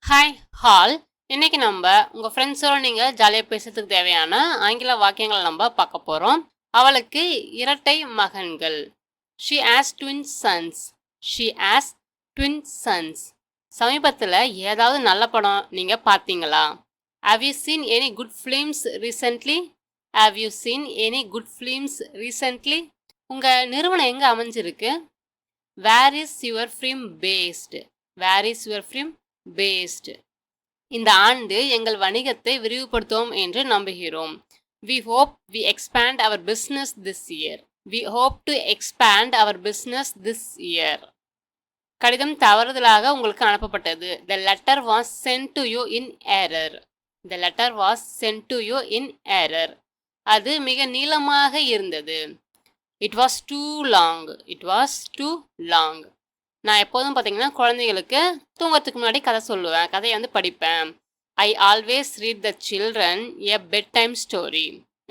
Hi hall. இன்னைக்கு நம்ம உங்கள் ஃப்ரெண்ட்ஸோட நீங்கள் ஜாலியாக பேசுறதுக்கு தேவையான ஆங்கில வாக்கியங்களை நம்ம பார்க்க போகிறோம். அவளுக்கு இரட்டை மகன்கள். She has twin sons. She has twin sons. சமீபத்தில் ஏதாவது நல்ல படம் நீங்கள் பார்த்தீங்களா? Have you seen any good films recently? Have you seen any good films recently? உங்கள் நிறுவனம் எங்கே அமைஞ்சிருக்கு? Where is your film based? Where is your film based. இந்த ஆண்டு எங்கள் வணிகத்தை விரிவுபடுத்துவோம் என்று நம்புகிறோம். We hope we expand our business this year. We hope to expand our business this year. கடிதம் தவறுதலாக உங்களுக்கு அனுப்பப்பட்டது. The letter was sent to you in error. The letter was sent to you in error. அது மிக நீளமாக இருந்தது. It was too long. It was too long. நான் எப்போதும் பார்த்தீங்கன்னா குழந்தைகளுக்கு தூங்கறதுக்கு முன்னாடி கதை சொல்லுவேன், கதையை படிப்பேன். I always read the children a bedtime story.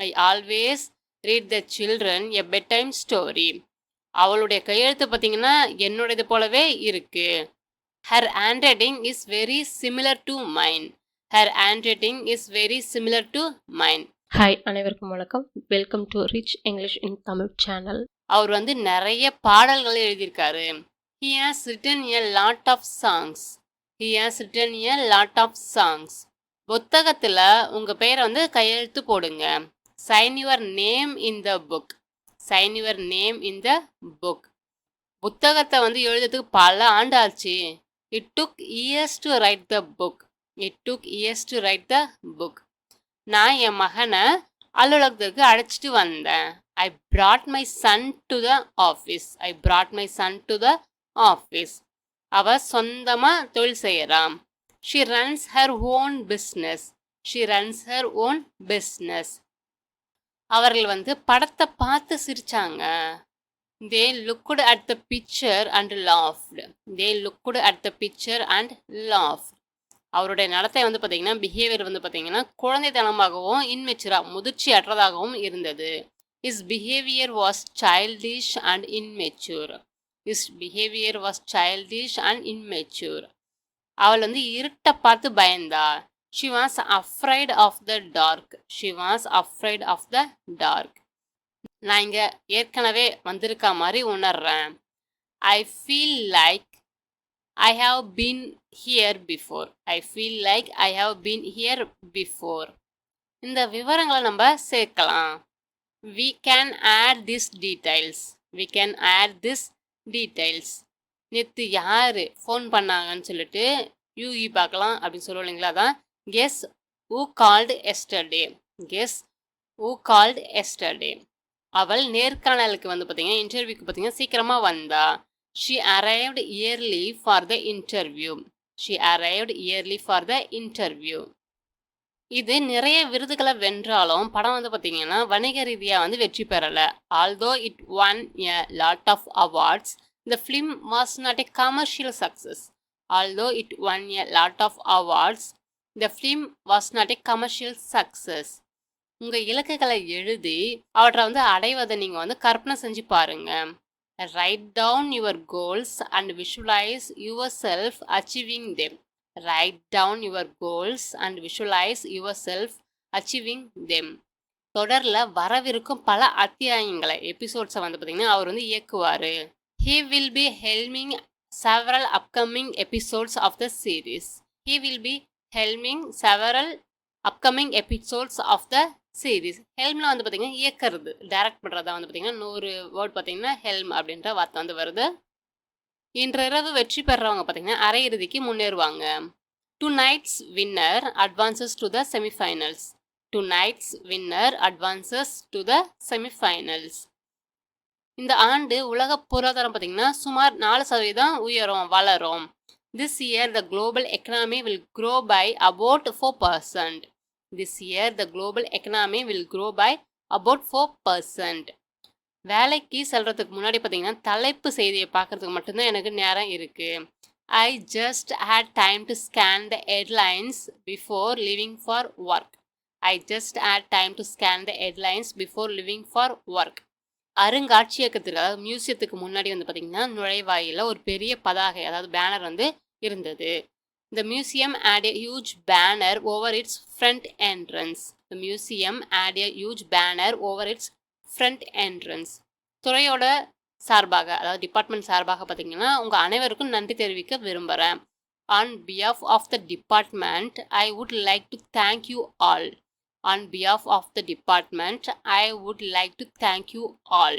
I always read the children a bedtime story. அவளுடைய கையெழுத்து பார்த்தீங்கன்னா என்னுடையது போலவே இருக்கு. Her handwriting is very similar to mine. Her handwriting is very similar to mine. Hi, அனைவருக்கும் வணக்கம். Welcome to rich English in Tamil channel. அவர் நிறைய பாடல்களை எழுதியிருக்காரு. He has written a lot of songs. He has written a lot of songs. புத்தகத்தில் உங்கள் பெயரை கையெழுத்து போடுங்க. Sign your name in the book. Sign your name in the book. புத்தகத்தை எழுதுறதுக்கு பல ஆண்டு ஆச்சு. It took years to write the book. It took years to write the book. நான் என் மகனை அலுவலகத்துக்கு அழைச்சிட்டு வந்தேன். I brought my son to the office. I brought my son to the office. அவ சொந்தமா தொழில் செய்யறாம். She runs her own business. She runs her own business. அவர்கள் படத்தை பார்த்து சிரிச்சாங்க. They looked at the picture and laughed. They looked at the picture and laughed. அவருடைய நடத்தை பார்த்தீங்கன்னா behaviour பார்த்தீங்கன்னா குழந்தைத்தனமாகவும் இன்மெச்சூரா முதிர்ச்சி அற்றதாகவும் இருந்தது. His behavior was childish and immature. His behavior was childish and immature. அவள் இருட்டை பார்த்து பயந்தா. She was afraid of the dark. She was afraid of the dark. நான் இங்க ஏற்கனவே வந்திருக்க மாதிரி உணர்றேன். I feel like I have been here before. I feel like I have been here before. இந்த விவரங்களை நம்ம சேர்க்கலாம். We can add these details. We can add this details. நேற்று யார் ஃபோன் பண்ணாங்கன்னு சொல்லிட்டு யூகி பார்க்கலாம் அப்படின்னு சொல்லுவோம் இல்லைங்களா? அதான் guess who called yesterday. Guess who called yesterday. அவள் நேர்காணலுக்கு பார்த்தீங்கன்னா இன்டர்வியூக்கு பார்த்தீங்கன்னா சீக்கிரமாக வந்தா. She arrived early for the interview. She arrived early for the interview. இது நிறைய விருதுகளை வென்றாலும் படம் பார்த்தீங்கன்னா வணிக ரீதியாக வெற்றி பெறலை. Although it won a lot of awards, the film was not a commercial success. Although it won a lot of awards, the film was not a commercial success. உங்கள் இலக்குகளை எழுதி அவற்றை அடைவதை நீங்கள் கற்பனை செஞ்சு பாருங்க. Write down your goals and visualize yourself achieving them. Write down your goals and visualize yourself achieving them. தொடரில் வரவிருக்கும் பல அத்தியாயங்களை எபிசோட்ஸை பார்த்தீங்கன்னா அவர் இயக்குவார். He will be helming several upcoming episodes of the series. He will be helming several upcoming episodes of the series. ஹெல்மில் பார்த்தீங்கன்னா இயக்கிறது, direct பண்ணுறதா பார்த்தீங்கன்னா இன்னொரு word பார்த்தீங்கன்னா helm அப்படின்ற வார்த்தை வருது. இன்றிரவு வெற்றி பெறவங்க பார்த்தீங்கன்னா அரையிறுதிக்கு முன்னேறுவாங்க. Tonight's winner advances to the semifinals. Tonight's winner advances to the semifinals. இந்த ஆண்டு உலக பொருளாதாரம் பார்த்தீங்கன்னா சுமார் 4% வளரும். This year the global economy will grow by about 4%. This year the global economy will grow by about 4%. வேலைக்கு செல்றதுக்கு முன்னாடி பார்த்தீங்கன்னா தலைப்பு செய்தியை பார்க்கறதுக்கு மட்டும்தான் எனக்கு நேரம் இருக்கு. I just had time to scan the headlines before leaving for work. I just had time to scan the headlines before leaving for work. அருங்காட்சியகத்தில் அதாவது மியூசியத்துக்கு முன்னாடி பார்த்தீங்கன்னா நுழைவாயில ஒரு பெரிய பதாகை அதாவது பேனர் இருந்தது. The museum had a huge banner over its front entrance. The museum had a huge banner over its front entrance. துறையோட சார்பாக அதாவது டிபார்ட்மெண்ட் சார்பாக பார்த்தீங்கன்னா உங்கள் அனைவருக்கும் நன்றி தெரிவிக்க விரும்புகிறேன். On behalf of the department, I would like to thank you all. On behalf of the department, I would like to thank you all.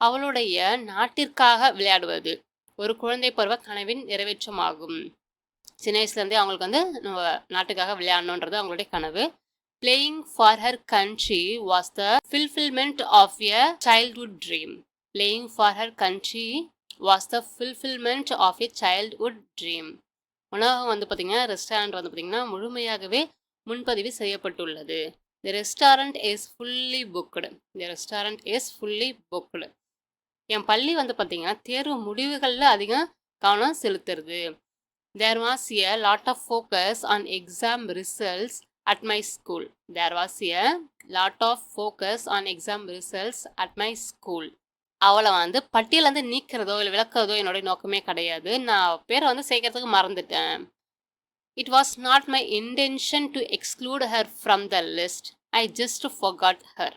அவளுடைய நாட்டிற்காக விளையாடுவது ஒரு குழந்தை பருவ கனவின் நிறைவேற்றமாகும். சின்ன வயசுலேருந்தே அவங்களுக்கு வந்து நம்ம நாட்டுக்காக விளையாடணுன்றது அவங்களுடைய கனவு. Playing for her country was the fulfillment of a childhood dream. Playing for her country was the fulfillment of a childhood dream. உணவகம் வந்து பார்த்தீங்கன்னா ரெஸ்டாரண்ட் வந்து பார்த்தீங்கன்னா முழுமையாகவே முன்பதிவு செய்யப்பட்டுள்ளது. The restaurant is fully booked. The restaurant is fully booked. என் பள்ளி வந்து பார்த்தீங்கன்னா தேர்வு முடிவுகளில் அதிகம் கவனம் செலுத்துறது. There was a lot of focus on exam results at my school. There was a lot of focus on exam results at my school. அவளை வந்து பட்டியலேருந்து நீக்கிறதோ இல்லை விளக்குறதோ என்னோட நோக்கமே கிடையாது. நான் பேரை வந்து சேர்க்கறதுக்கு மறந்துட்டேன். It was not my intention to exclude her from the list. I just forgot her.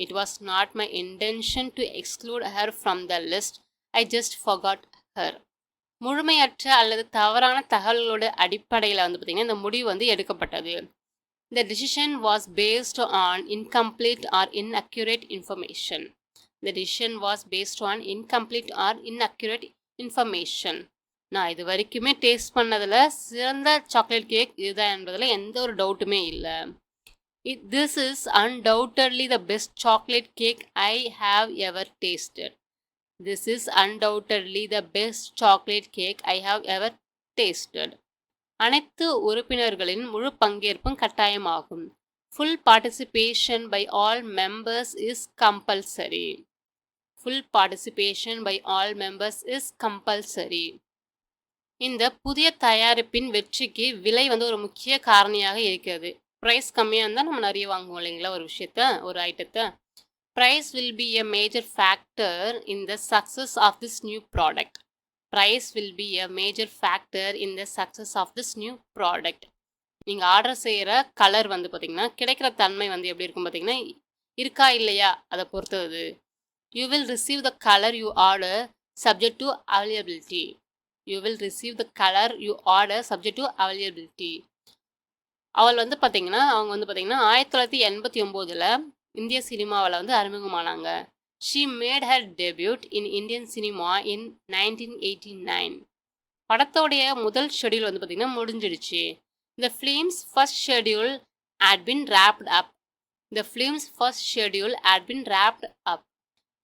It was not my intention to exclude her from the list. I just forgot her. முழுமையற்ற அல்லது தவறான தகவல்களோட அடிப்படையில் வந்து பார்த்திங்கன்னா இந்த முடிவு வந்து எடுக்கப்பட்டது. The decision was based on incomplete or inaccurate information. The decision was based on incomplete or inaccurate information. நான் இது வரைக்குமே டேஸ்ட் பண்ணதில் சிறந்த சாக்லேட் கேக் இதுதான் என்பதில் எந்த ஒரு டவுட்டுமே இல்லை. This is undoubtedly the best chocolate cake I have ever tasted. This is undoubtedly the best chocolate cake I have ever tasted. அனைத்து உறுப்பினர்களின் முழு பங்கேற்பும் கட்டாயமாகும். Full participation by all members is compulsory. Full participation by all members is compulsory. இந்த புதிய தயாரிப்பின் வெற்றிக்கு விலை வந்து ஒரு முக்கிய காரணியாக இருக்கிறது. ப்ரைஸ் கம்மியாக இருந்தால் நம்ம நிறைய வாங்குவோம் இல்லைங்களா ஒரு விஷயத்த ஒரு ஐட்டத்தை. Price will be a major factor in the success of this new product. Price will be a major factor in the success of this new product. நீங்கள் ஆர்டர் செய்கிற கலர் வந்து பார்த்திங்கன்னா கிடைக்கிற தன்மை வந்து எப்படி இருக்கும் பார்த்திங்கன்னா இருக்கா இல்லையா அதை பொறுத்தது. You will receive the color you order subject to availability. You will receive the color you order subject to availability. அவள் வந்து பார்த்திங்கன்னா அவங்க வந்து பார்த்திங்கன்னா 1989 இந்திய சினிமாவில் வந்து அறிமுகமானாங்க. She made her debut in Indian cinema in 1989. படத்தோடைய முதல் ஷெடியூல் வந்து பார்த்திங்கன்னா முடிஞ்சிடுச்சு. The film's first schedule had been wrapped up. The film's first schedule had been wrapped up.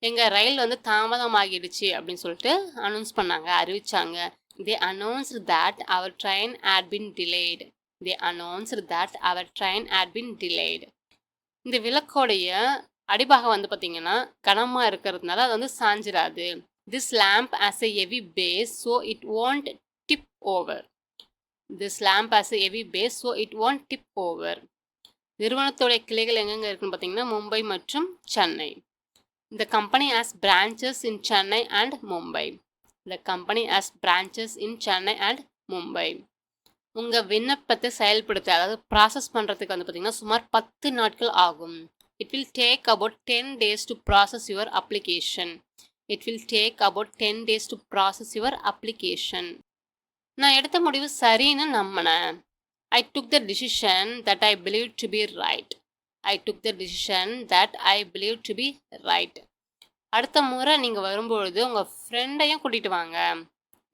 எங்கள் ரயில் வந்து தாமதமாகிடுச்சு அப்படின்னு சொல்லிட்டு அனௌன்ஸ் பண்ணாங்க, அறிவிச்சாங்க. They announced that our train had been delayed. They announced that our train had been delayed. இந்த விளக்கோடைய அடிபாகம் வந்து பார்த்திங்கன்னா கனமாக இருக்கிறதுனால அது வந்து சாஞ்சிராது. This lamp has a heavy base so it won't tip over. This lamp has a heavy base so it won't tip over. நிறுவனத்தோடைய கிளைகள் எங்கெங்கே இருக்குன்னு பார்த்தீங்கன்னா மும்பை மற்றும் Chennai. The company has branches in Chennai and Mumbai. The company has branches in Chennai and Mumbai. உங்கள் விண்ணப்பத்தை செயல்படுத்த அதாவது process பண்ணுறதுக்கு வந்து பார்த்திங்கன்னா சுமார் 10 நாட்கள் ஆகும். It will take about 10 days to process your application. It will take about 10 days to process your application. நான் எடுத்த முடிவு சரின்னு நம்பினேன். I took the decision that I believed to be right. I took the decision that I believed to be right. அடுத்த முறை நீங்கள் வரும்பொழுது உங்கள் ஃப்ரெண்டையும் கூட்டிகிட்டு வாங்க.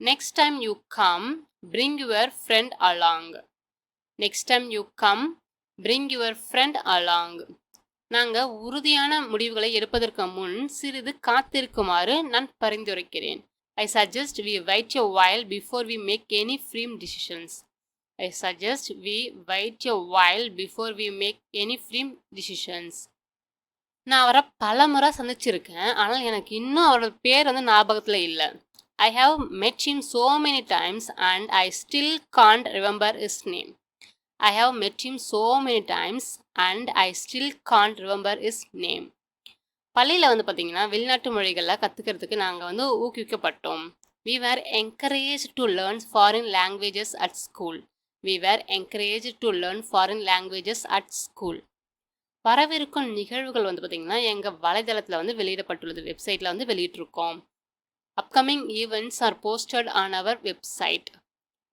Next time you come, bring your friend along. Next time you come, bring your friend along. நாங்கள் உறுதியான முடிவுகளை எடுப்பதற்கு முன் சிறிது காத்திருக்குமாறு நான் பரிந்துரைக்கிறேன். I suggest we wait a while before we make any firm decisions. I suggest we wait a while before we make any firm decisions. நான் அவரை பல முறை சந்திச்சிருக்கேன், ஆனால் எனக்கு இன்னும் அவரோட பேர் வந்து ஞாபகத்தில் இல்லை. I have met him so many times and I still can't remember his name. I have met him so many times and I still can't remember his name. பள்ளியில் வந்து பார்த்திங்கன்னா வெளிநாட்டு மொழிகளை கற்றுக்கிறதுக்கு நாங்கள் வந்து ஊக்குவிக்கப்பட்டோம். We were encouraged to learn foreign languages at school. We were encouraged to learn foreign languages at school. வரவிருக்கும் நிகழ்வுகள் வந்து பார்த்திங்கன்னா எங்கள் வலைதளத்தில் வந்து வெளியிடப்பட்டுள்ளது, வெப்சைட்டில் வந்து வெளியிட்டிருக்கோம். Upcoming events are posted on our website.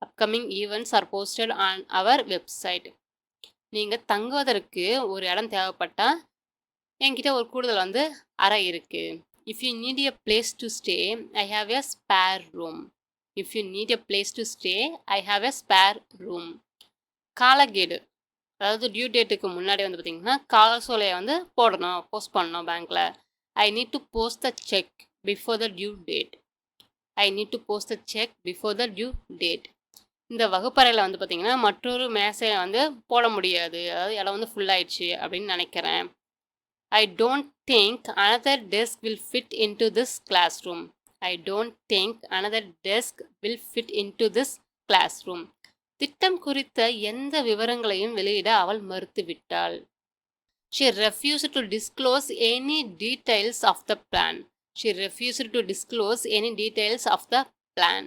Upcoming events are posted on our website. நீங்கள் தங்குவதற்கு ஒரு இடம் தேவைப்பட்டால் என்கிட்ட ஒரு கூடுதல் வந்து அறை இருக்குது. If you need a place to stay, I have a spare room. If you need a place to stay, I have a spare room. காலக்கெடு, அதாவது டியூ டேட்டுக்கு முன்னாடி வந்து பார்த்திங்கன்னா காசோலையை வந்து போஸ்ட் பண்ணணும் பேங்க்கில். I need to post the cheque before the due date. I need to post the cheque before the due date. இந்த வகுப்பறையில் வந்து பார்த்திங்கன்னா மற்றொரு மேசையை வந்து போட முடியாது, அதாவது இடம் வந்து ஃபுல்லாகிடுச்சு அப்படின்னு நினைக்கிறேன். I don't think another desk will fit into this classroom. I don't think another desk will fit into this classroom. திட்டம் குறித்த எந்த விவரங்களையும் வெளியிட அவள் மறுத்துவிட்டாள். She refused to disclose any details of the plan. She refused to disclose any details of the plan.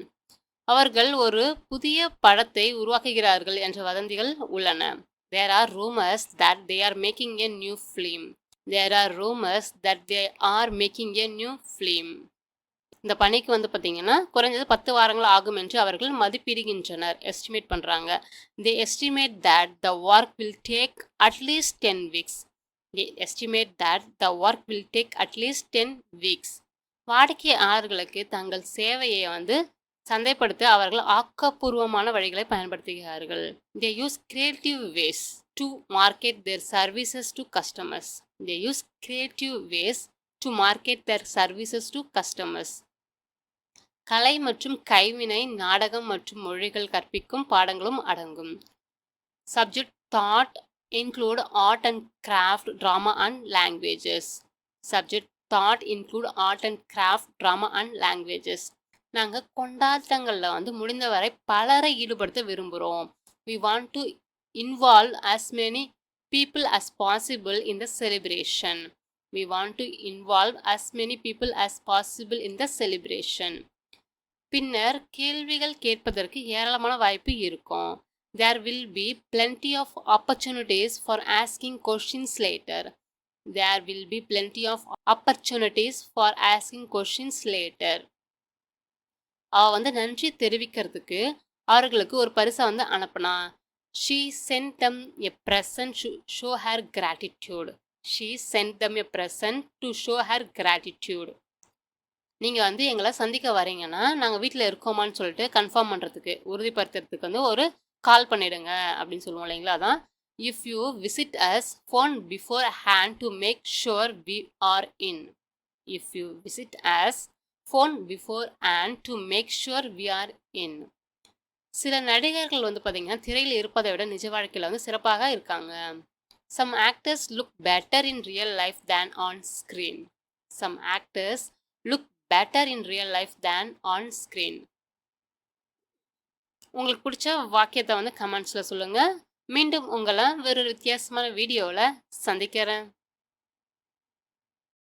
அவர்கள் ஒரு புதிய படத்தை உருவாக்குகிறார்கள் என்ற வதந்திகள் உள்ளன. There are rumors that they are making a new film. There are rumors that they are making a new film. இந்த பணிக்கு வந்து பார்த்திங்கன்னா குறைஞ்சது 10 வாரங்கள் ஆகும் என்று அவர்கள் மதிப்பிடுகின்றனர், எஸ்டிமேட் பண்ணுறாங்க. They estimate that the work will take at least 10 weeks. They estimate that the work will take at least 10 weeks. வாடிக்கையாளர்களுக்கு தங்கள் சேவையை வந்து சந்தைப்படுத்த அவர்கள் ஆக்கப்பூர்வமான வழிகளை பயன்படுத்துகிறார்கள். They use creative ways to market their services to customers. They use creative ways to market their services to customers. கலை மற்றும் கைவினை, நாடகம் மற்றும் மொழிகள் கற்பிக்கும் பாடங்களும் அடங்கும். Subject thought include art and craft, drama and languages. Subject thought include art and craft, drama and languages. நாங்கள் கொண்டாட்டங்களில் வந்து முடிந்தவரை பலரை ஈடுபடுத்த விரும்புகிறோம். We want to involve as many people as possible in the celebration. We want to involve as many people as possible in the celebration. பின்னர் கேள்விகள் கேட்பதற்கு ஏராளமான வாய்ப்பு இருக்கும். There will be plenty of opportunities for asking questions later. There will be plenty of opportunities for asking questions later. அவ வந்து நன்றி தெரிவிக்கிறதுக்கு அவர்களுக்கு ஒரு பரிசை வந்து அனுப்புனா. She sent them a present to show her gratitude. She sent them a present to show her gratitude. நீங்கள் வந்து எங்களை சந்திக்க வரீங்கன்னா நாங்கள் வீட்டில் இருக்கோமான்னு சொல்லிட்டு கன்ஃபார்ம் பண்ணுறதுக்கு, உறுதிப்படுத்துறதுக்கு வந்து ஒரு கால் பண்ணிடுங்க அப்படின்னு சொல்லுவோம் இல்லைங்களா. அதான் if you visit us, phone beforehand to make sure we are in. If you visit us, phone beforehand to make sure we are in. சில நடிகர்கள் வந்து பார்த்திங்கன்னா திரையில் இருப்பதை விட நிஜ வாழ்க்கையில் வந்து சிறப்பாக இருக்காங்க. Some actors look better in real life than on screen. Some actors look better in real life than on screen. உங்களுக்கு பிடிச்ச வாக்கியத்தை வந்து கமெண்ட்ஸில் சொல்லுங்கள். மீண்டும் உங்களை வேறு வித்தியாசமான வீடியோவில் சந்திக்கிறேன்.